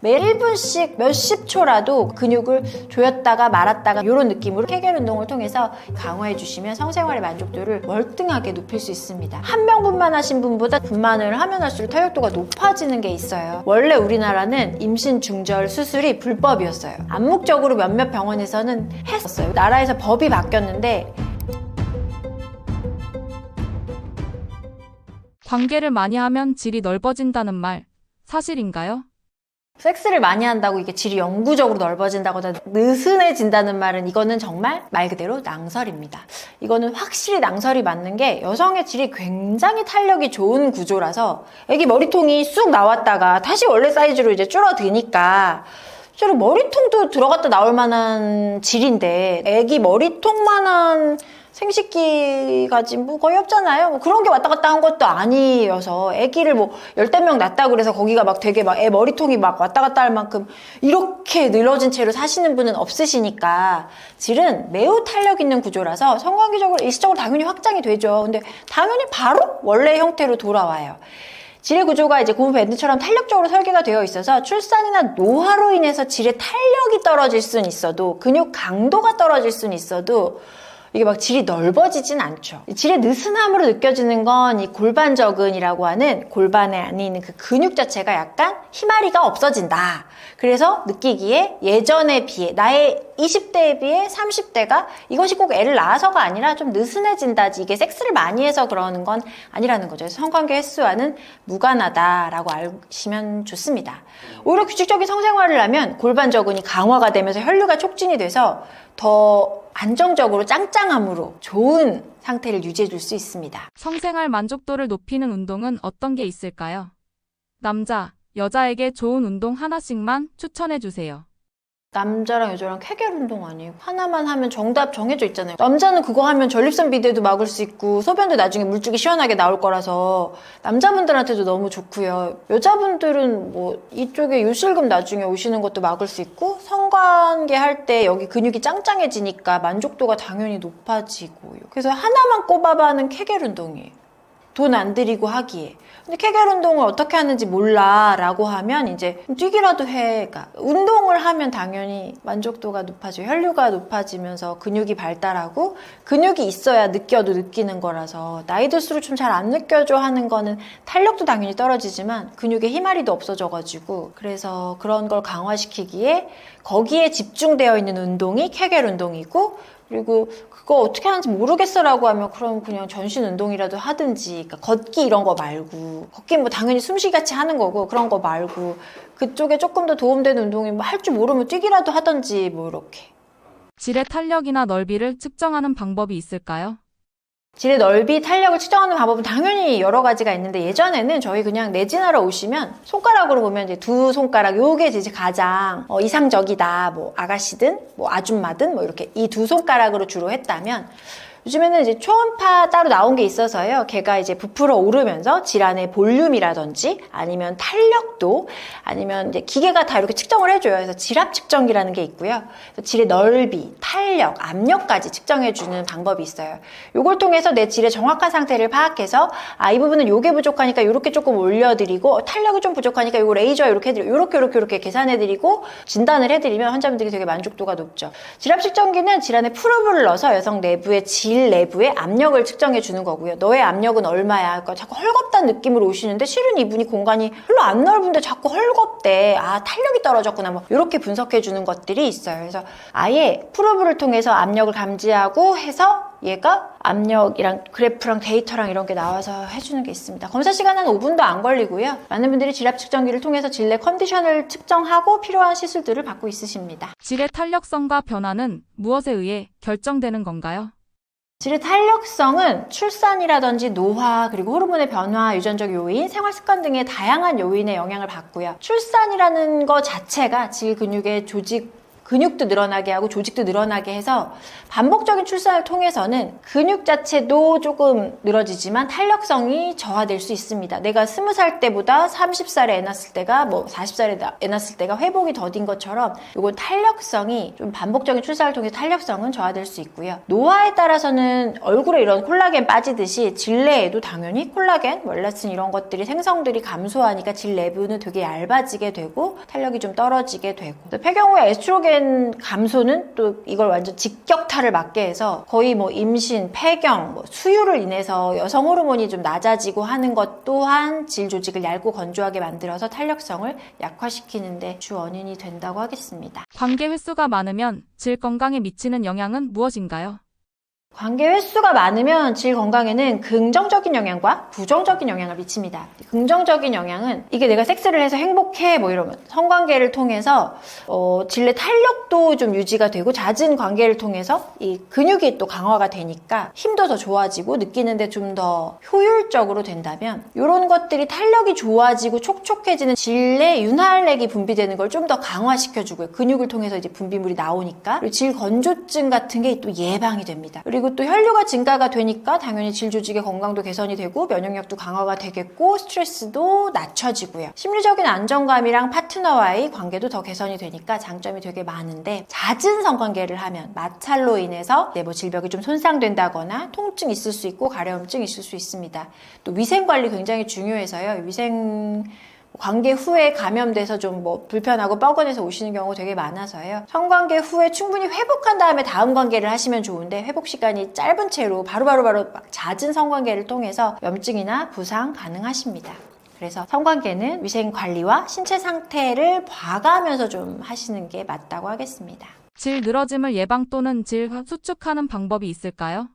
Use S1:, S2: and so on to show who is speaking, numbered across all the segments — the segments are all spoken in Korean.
S1: 매일 1분씩 몇십 초라도 근육을 조였다가 말았다가 이런 느낌으로 케겔 운동을 통해서 강화해 주시면 성생활의 만족도를 월등하게 높일 수 있습니다. 한 명분만 하신 분보다 분만을 하면 할수록 탄력도가 높아지는 게 있어요. 원래 우리나라는 임신 중절 수술이 불법이었어요. 암묵적으로 몇몇 병원에서는 했었어요. 나라에서 법이 바뀌었는데
S2: 관계를 많이 하면 질이 넓어진다는 말 사실인가요?
S1: 섹스를 많이 한다고 이게 질이 영구적으로 넓어진다거나 느슨해진다는 말은 이거는 정말 말 그대로 낭설입니다. 이거는 확실히 낭설이 맞는 게 여성의 질이 굉장히 탄력이 좋은 구조라서 애기 머리통이 쑥 나왔다가 다시 원래 사이즈로 이제 줄어드니까 실제로 머리통도 들어갔다 나올 만한 질인데 애기 머리통만한 생식기가 지금 뭐 거의 없잖아요. 뭐 그런 게 왔다 갔다 한 것도 아니어서 애기를 뭐 열댓 명 낳았다고 그래서 거기가 막 되게 막 애 머리통이 막 왔다 갔다 할 만큼 이렇게 늘어진 채로 사시는 분은 없으시니까 질은 매우 탄력 있는 구조라서 성관계적으로 일시적으로 당연히 확장이 되죠. 근데 당연히 바로 원래 형태로 돌아와요. 질의 구조가 이제 고무 밴드처럼 탄력적으로 설계가 되어 있어서 출산이나 노화로 인해서 질의 탄력이 떨어질 수는 있어도 근육 강도가 떨어질 수는 있어도 이게 막 질이 넓어지진 않죠. 질의 느슨함으로 느껴지는 건 이 골반저근이라고 하는 골반에 안에 있는 그 근육 자체가 약간 힘아리가 없어진다. 그래서 느끼기에 예전에 비해 나의 20대에 비해 30대가 이것이 꼭 애를 낳아서가 아니라 좀 느슨해진다지 이게 섹스를 많이 해서 그러는 건 아니라는 거죠. 그래서 성관계 횟수와는 무관하다라고 아시면 좋습니다. 오히려 규칙적인 성생활을 하면 골반저근이 강화가 되면서 혈류가 촉진이 돼서 더 안정적으로 짱짱함으로 좋은 상태를 유지해 줄 수 있습니다.
S2: 성생활 만족도를 높이는 운동은 어떤 게 있을까요? 남자, 여자에게 좋은 운동 하나씩만 추천해 주세요.
S1: 남자랑 여자랑 케겔 운동 아니에요. 하나만 하면 정답 정해져 있잖아요. 남자는 그거 하면 전립선 비대도 막을 수 있고 소변도 나중에 물줄기 시원하게 나올 거라서 남자분들한테도 너무 좋고요. 여자분들은 뭐 이쪽에 요실금 나중에 오시는 것도 막을 수 있고 성관계 할 때 여기 근육이 짱짱해지니까 만족도가 당연히 높아지고요. 그래서 하나만 꼽아봐 하는 케겔 운동이에요. 돈 안 들이고 하기에. 근데 케겔 운동을 어떻게 하는지 몰라 라고 하면 이제 뛰기라도 해. 그러니까 운동을 하면 당연히 만족도가 높아져요. 혈류가 높아지면서 근육이 발달하고 근육이 있어야 느껴도 느끼는 거라서 나이 들수록 좀 잘 안 느껴져 하는 거는 탄력도 당연히 떨어지지만 근육의 힘아리도 없어져가지고 그래서 그런 걸 강화시키기에 거기에 집중되어 있는 운동이 케겔 운동이고 그리고 그거 어떻게 하는지 모르겠어라고 하면 그럼 그냥 전신 운동이라도 하든지 그러니까 걷기 이런 거 말고 걷기 뭐 당연히 숨쉬기 같이 하는 거고 그런 거 말고 그쪽에 조금 더 도움되는 운동이 뭐 할 줄 모르면 뛰기라도 하든지 뭐 이렇게.
S2: 질의 탄력이나 넓이를 측정하는 방법이 있을까요?
S1: 질의 넓이, 탄력을 측정하는 방법은 당연히 여러 가지가 있는데 예전에는 저희 그냥 내진하러 오시면 손가락으로 보면 이제 두 손가락 요게 이제 가장 이상적이다. 뭐 아가씨든 뭐 아줌마든 뭐 이렇게 이 두 손가락으로 주로 했다면 요즘에는 이제 초음파 따로 나온 게 있어서요. 걔가 이제 부풀어 오르면서 질환의 볼륨이라든지 아니면 탄력도 아니면 이제 기계가 다 이렇게 측정을 해줘요. 그래서 질압 측정기라는 게 있고요. 그래서 질의 넓이, 탄력, 압력까지 측정해주는 방법이 있어요. 요걸 통해서 내 질의 정확한 상태를 파악해서 이 부분은 요게 부족하니까 요렇게 조금 올려드리고 탄력이 좀 부족하니까 요거 레이저 이렇게 해드리고 요렇게 계산해드리고 진단을 해드리면 환자분들이 되게 만족도가 높죠. 질압 측정기는 질환의 프로브를 넣어서 여성 내부의 질 내부의 압력을 측정해 주는 거고요. 너의 압력은 얼마야? 그러니까 자꾸 헐겁다는 느낌으로 오시는데 실은 이분이 공간이 별로 안 넓은데 자꾸 헐겁대. 탄력이 떨어졌구나. 뭐 이렇게 분석해 주는 것들이 있어요. 그래서 아예 프로브를 통해서 압력을 감지하고 해서 얘가 압력이랑 그래프랑 데이터랑 이런 게 나와서 해주는 게 있습니다. 검사 시간은 5분도 안 걸리고요. 많은 분들이 질압 측정기를 통해서 질 내 컨디션을 측정하고 필요한 시술들을 받고 있으십니다.
S2: 질의 탄력성과 변화는 무엇에 의해 결정되는 건가요?
S1: 질의 탄력성은 출산이라든지 노화, 그리고 호르몬의 변화, 유전적 요인, 생활 습관 등의 다양한 요인의 영향을 받고요. 출산이라는 거 자체가 질 근육의 조직 근육도 늘어나게 하고 조직도 늘어나게 해서 반복적인 출산을 통해서는 근육 자체도 조금 늘어지지만 탄력성이 저하될 수 있습니다. 내가 20살 때보다 30살에 애 낳았을 때가 40살에 애 낳았을 때가 회복이 더딘 것처럼 이건 탄력성이 좀 반복적인 출산을 통해 탄력성은 저하될 수 있고요. 노화에 따라서는 얼굴에 이런 콜라겐 빠지듯이 질 내에도 당연히 콜라겐, 엘라스틴 이런 것들이 생성들이 감소하니까 질 내부는 되게 얇아지게 되고 탄력이 좀 떨어지게 되고 폐경후에 에스트로겐 감소는 또 이걸 완전 직격탄을 맞게 해서 거의 임신, 폐경, 수유를 인해서 여성 호르몬이 좀 낮아지고 하는 것 또한 질 조직을 얇고 건조하게 만들어서 탄력성을 약화시키는데 주 원인이 된다고 하겠습니다.
S2: 관계 횟수가 많으면 질 건강에 미치는 영향은 무엇인가요?
S1: 관계 횟수가 많으면 질 건강에는 긍정적인 영향과 부정적인 영향을 미칩니다. 긍정적인 영향은 이게 내가 섹스를 해서 행복해 이러면 성관계를 통해서 질 내 탄력도 좀 유지가 되고 잦은 관계를 통해서 이 근육이 또 강화가 되니까 힘도 더 좋아지고 느끼는데 좀 더 효율적으로 된다면 이런 것들이 탄력이 좋아지고 촉촉해지는 질 내 윤활액이 분비되는 걸 좀 더 강화시켜주고요. 근육을 통해서 이제 분비물이 나오니까 그리고 질 건조증 같은 게 또 예방이 됩니다. 그리고 또 혈류가 증가가 되니까 당연히 질 조직의 건강도 개선이 되고 면역력도 강화가 되겠고 스트레스도 낮춰지고요. 심리적인 안정감이랑 파트너와의 관계도 더 개선이 되니까 장점이 되게 많은데 잦은 성관계를 하면 마찰로 인해서 질벽이 좀 손상된다거나 통증이 있을 수 있고 가려움증이 있을 수 있습니다. 또 위생관리 굉장히 중요해서요. 관계 후에 감염돼서 좀 불편하고 뻐근해서 오시는 경우가 되게 많아서요. 성관계 후에 충분히 회복한 다음에 다음 관계를 하시면 좋은데 회복 시간이 짧은 채로 바로 잦은 성관계를 통해서 염증이나 부상 가능하십니다. 그래서 성관계는 위생 관리와 신체 상태를 봐가면서 좀 하시는 게 맞다고 하겠습니다.
S2: 질 늘어짐을 예방 또는 질 수축하는 방법이 있을까요?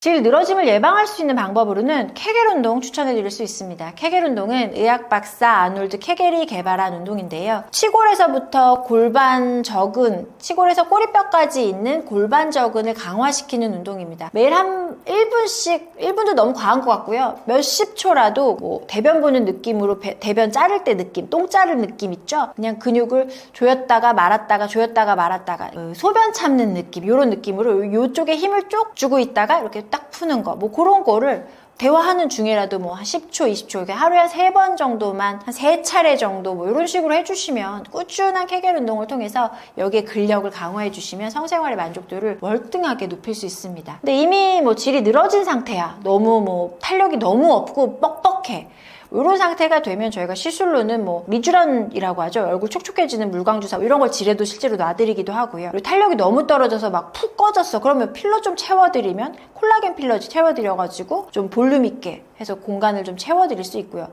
S1: 질 늘어짐을 예방할 수 있는 방법으로는 케겔 운동 추천해 드릴 수 있습니다. 케겔 운동은 의학 박사 아놀드 케겔이 개발한 운동인데요. 치골에서부터 골반 저근, 치골에서 꼬리뼈까지 있는 골반 저근을 강화시키는 운동입니다. 매일 한 1분씩, 1분도 너무 과한 것 같고요. 몇십 초라도 대변 보는 느낌으로 대변 자를 때 느낌, 똥 자를 느낌 있죠? 그냥 근육을 조였다가 말았다가 조였다가 말았다가 소변 참는 느낌, 이런 느낌으로 이쪽에 힘을 쭉 주고 있다가 이렇게 딱 푸는 거, 그런 거를 대화하는 중에라도 한 10초, 20초, 하루에 한 3번 정도만, 한 3차례 정도 이런 식으로 해주시면 꾸준한 케겔 운동을 통해서 여기에 근력을 강화해 주시면 성생활의 만족도를 월등하게 높일 수 있습니다. 근데 이미 질이 늘어진 상태야. 너무 탄력이 너무 없고 뻑뻑해. 이런 상태가 되면 저희가 시술로는 리쥬란이라고 하죠. 얼굴 촉촉해지는 물광주사 이런 걸 질에도 실제로 놔드리기도 하고요. 그리고 탄력이 너무 떨어져서 푹 꺼졌어. 그러면 필러 좀 채워드리면 콜라겐 필러 채워드려가지고 좀 볼륨 있게 해서 공간을 좀 채워드릴 수 있고요.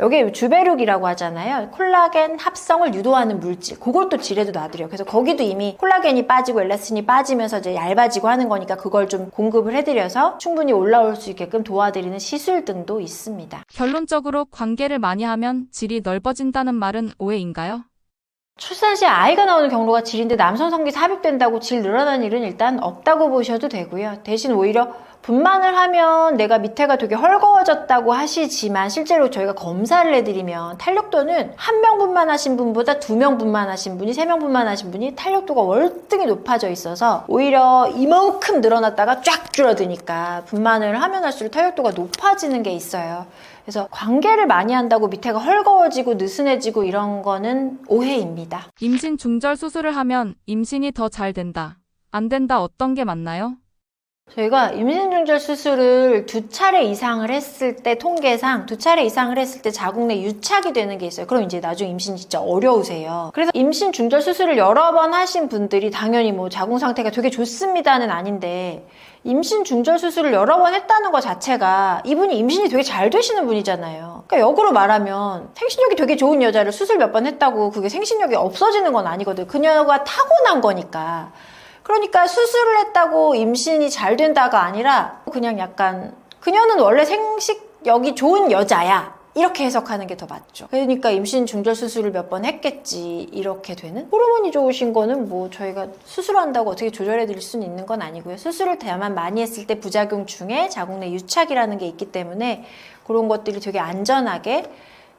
S1: 여기 주베룩이라고 하잖아요. 콜라겐 합성을 유도하는 물질. 그걸 또 질에도 놔드려요. 그래서 거기도 이미 콜라겐이 빠지고 엘라스틴이 빠지면서 이제 얇아지고 하는 거니까 그걸 좀 공급을 해드려서 충분히 올라올 수 있게끔 도와드리는 시술 등도 있습니다.
S2: 결론적으로 관계를 많이 하면 질이 넓어진다는 말은 오해인가요?
S1: 출산 시 아이가 나오는 경로가 질인데 남성 성기 삽입된다고 질 늘어나는 일은 일단 없다고 보셔도 되고요. 대신 오히려 분만을 하면 내가 밑에가 되게 헐거워졌다고 하시지만 실제로 저희가 검사를 해드리면 탄력도는 1명 분만하신 분보다 2명 분만하신 분이 3명 분만하신 분이 탄력도가 월등히 높아져 있어서 오히려 이만큼 늘어났다가 쫙 줄어드니까 분만을 하면 할수록 탄력도가 높아지는 게 있어요. 그래서 관계를 많이 한다고 밑에가 헐거워지고 느슨해지고 이런 거는 오해입니다.
S2: 임신 중절 수술을 하면 임신이 더 잘 된다, 안 된다, 어떤 게 맞나요?
S1: 저희가 임신 중절 수술을 2차례 이상을 했을 때 통계상 2차례 이상을 했을 때 자궁 내 유착이 되는 게 있어요. 그럼 이제 나중에 임신 진짜 어려우세요. 그래서 임신 중절 수술을 여러 번 하신 분들이 당연히 자궁 상태가 되게 좋습니다는 아닌데 임신 중절 수술을 여러 번 했다는 것 자체가 이분이 임신이 되게 잘 되시는 분이잖아요. 그러니까 역으로 말하면 생신력이 되게 좋은 여자를 수술 몇 번 했다고 그게 생신력이 없어지는 건 아니거든요. 그녀가 타고난 거니까. 그러니까 수술을 했다고 임신이 잘 된다가 아니라 그냥 약간 그녀는 원래 생식력이 좋은 여자야. 이렇게 해석하는 게 더 맞죠. 그러니까 임신 중절 수술을 몇 번 했겠지 이렇게 되는. 호르몬이 좋으신 거는 저희가 수술한다고 어떻게 조절해 드릴 수는 있는 건 아니고요. 수술을 다만 많이 했을 때 부작용 중에 자궁 내 유착이라는 게 있기 때문에 그런 것들이 되게 안전하게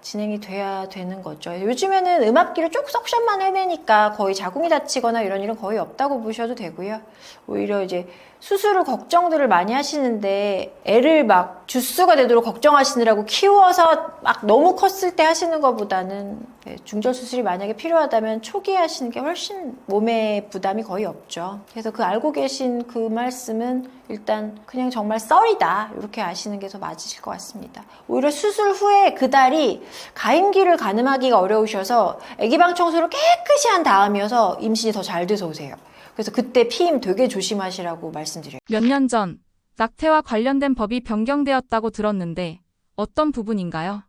S1: 진행이 돼야 되는 거죠. 요즘에는 음압기로 쭉 석션만 해내니까 거의 자궁이 다치거나 이런 일은 거의 없다고 보셔도 되고요. 오히려 이제 수술을 걱정들을 많이 하시는데 애를 막 주스가 되도록 걱정하시느라고 키워서 막 너무 컸을 때 하시는 것보다는 중절 수술이 만약에 필요하다면 초기에 하시는 게 훨씬 몸에 부담이 거의 없죠. 그래서 그 알고 계신 그 말씀은 일단 그냥 정말 썰이다 이렇게 아시는 게 더 맞으실 것 같습니다. 오히려 수술 후에 그달이 가임기를 가늠하기가 어려우셔서 아기방 청소를 깨끗이 한 다음이어서 임신이 더 잘 돼서 오세요. 그래서 그때 피임 되게 조심하시라고 말씀드려요.
S2: 몇 년 전 낙태와 관련된 법이 변경되었다고 들었는데 어떤 부분인가요?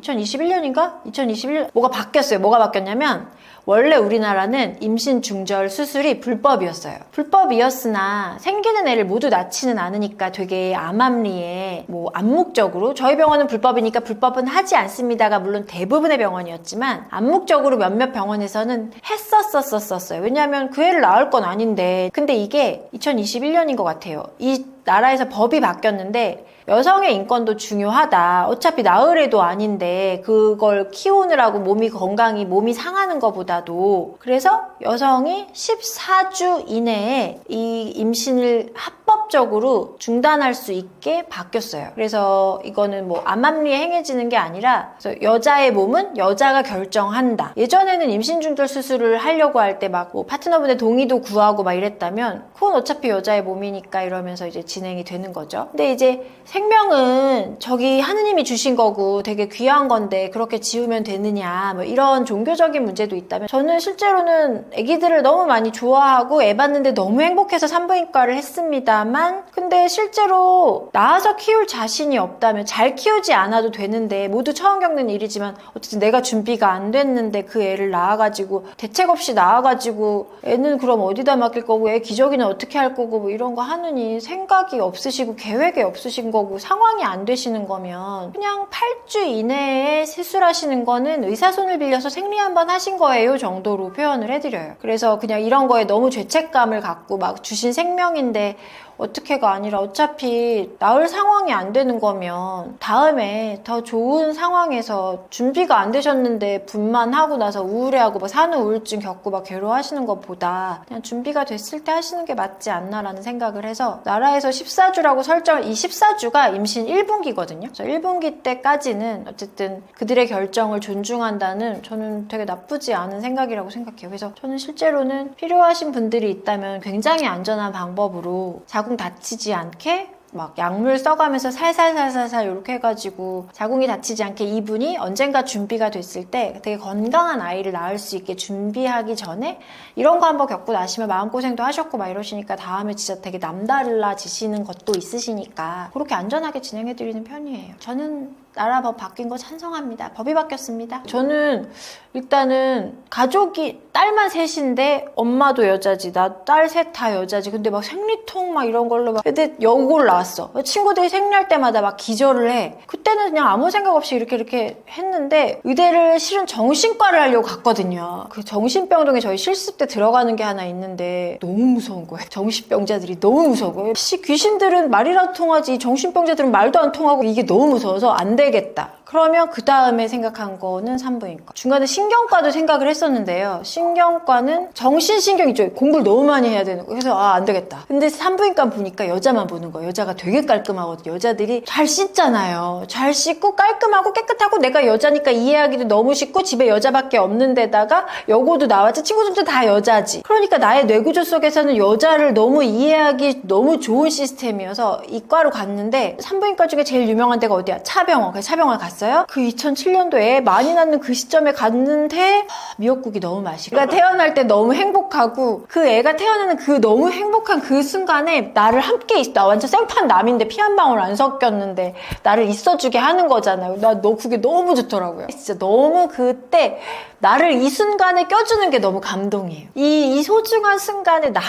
S1: 2021년인가? 2021년 뭐가 바뀌었어요. 뭐가 바뀌었냐면 원래 우리나라는 임신 중절 수술이 불법이었어요. 불법이었으나 생기는 애를 모두 낳지는 않으니까 되게 암암리에 뭐 암묵적으로 저희 병원은 불법이니까 불법은 하지 않습니다가 물론 대부분의 병원이었지만 암묵적으로 몇몇 병원에서는 했었어요. 왜냐하면 그 애를 낳을 건 아닌데 근데 이게 2021년인 것 같아요. 이 나라에서 법이 바뀌었는데 여성의 인권도 중요하다. 어차피 나을 애도 아닌데 그걸 키우느라고 몸이 상하는 것보다도 그래서 여성이 14주 이내에 이 임신을 합법적으로 중단할 수 있게 바뀌었어요. 그래서 이거는 뭐 암암리에 행해지는 게 아니라 여자의 몸은 여자가 결정한다. 예전에는 임신 중절 수술을 하려고 할 때 막 뭐 파트너분의 동의도 구하고 막 이랬다면 그건 어차피 여자의 몸이니까 이러면서 이제 진행이 되는 거죠. 근데 이제 생명은 저기 하느님이 주신 거고 되게 귀한 건데 그렇게 지우면 되느냐 뭐 이런 종교적인 문제도 있다면 저는 실제로는 아기들을 너무 많이 좋아하고 애 봤는데 너무 행복해서 산부인과를 했습니다만 근데 실제로 낳아서 키울 자신이 없다면 잘 키우지 않아도 되는데 모두 처음 겪는 일이지만 어쨌든 내가 준비가 안 됐는데 그 애를 낳아가지고 대책 없이 낳아가지고 애는 그럼 어디다 맡길 거고 애 기저귀는 어떻게 할 거고 뭐 이런 거 하느니 생각이 없으시고 계획이 없으신 거고 상황이 안 되시는 거면 그냥 8주 이내에 시술하시는 거는 의사 손을 빌려서 생리 한번 하신 거예요 정도로 표현을 해드려요. 그래서 그냥 이런 거에 너무 죄책감을 갖고 막 주신 생명인데 어떻게가 아니라 어차피 나을 상황이 안 되는 거면 다음에 더 좋은 상황에서 준비가 안 되셨는데 분만하고 나서 우울해하고 막 산후 우울증 겪고 막 괴로워하시는 것보다 그냥 준비가 됐을 때 하시는 게 맞지 않나라는 생각을 해서 나라에서 14주라고 설정, 이 14주가 임신 1분기거든요. 그래서 1분기 때까지는 어쨌든 그들의 결정을 존중한다는 저는 되게 나쁘지 않은 생각이라고 생각해요. 그래서 저는 실제로는 필요하신 분들이 있다면 굉장히 안전한 방법으로 자궁 다치지 않게 막 약물 써가면서 살살살살살 이렇게 해가지고 자궁이 다치지 않게 이분이 언젠가 준비가 됐을 때 되게 건강한 아이를 낳을 수 있게 준비하기 전에 이런 거 한번 겪고 나시면 마음고생도 하셨고 막 이러시니까 다음에 진짜 되게 남달라지시는 것도 있으시니까 그렇게 안전하게 진행해드리는 편이에요. 저는 나라 법 바뀐 거 찬성합니다. 법이 바뀌었습니다. 저는 일단은 가족이 딸만 셋인데 엄마도 여자지 나 딸 셋 다 여자지 근데 막 생리통 막 이런 걸로 막 근데 여고를 나왔어. 친구들이 생리할 때마다 막 기절을 해. 그때는 그냥 아무 생각 없이 이렇게 했는데 의대를 실은 정신과를 하려고 갔거든요. 그 정신병동에 저희 실습 때 들어가는 게 하나 있는데 너무 무서운 거예요. 정신병자들이 너무 무서운 거예요. 귀신들은 말이라도 통하지 정신병자들은 말도 안 통하고 이게 너무 무서워서 안 되겠다. 그러면 그 다음에 생각한 거는 산부인과. 중간에 신경과도 생각을 했었는데요. 신경과는 정신신경 있죠. 공부를 너무 많이 해야 되는 거. 그래서 안 되겠다. 근데 산부인과 보니까 여자만 보는 거예요. 여자가 되게 깔끔하거든요. 여자들이 잘 씻잖아요. 잘 씻고 깔끔하고 깨끗하고 내가 여자니까 이해하기도 너무 쉽고 집에 여자밖에 없는 데다가 여고도 나왔지 친구들도 다 여자지. 그러니까 나의 뇌구조 속에서는 여자를 너무 이해하기 너무 좋은 시스템이어서 이과로 갔는데 산부인과 중에 제일 유명한 데가 어디야? 차병원. 그래서 차병원 갔어요. 그 2007년도에 많이 낳는 그 시점에 갔는데 미역국이 너무 맛있고 애가 태어날 때 너무 행복하고 그 애가 태어나는 그 너무 행복한 그 순간에 나를 함께 있어. 나 완전 생판 남인데 피 한 방울 안 섞였는데 나를 있어주게 하는 거잖아요. 그게 너무 좋더라고요. 진짜 너무 그때 나를 이 순간에 껴주는 게 너무 감동이에요. 이 소중한 순간에 나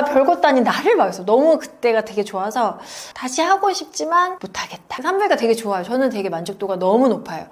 S1: 별것도 아닌 나를 봐서 너무 그때가 되게 좋아서 다시 하고 싶지만 못하겠다. 산부인과 되게 좋아요. 저는 되게 만족도가 너무 높아요.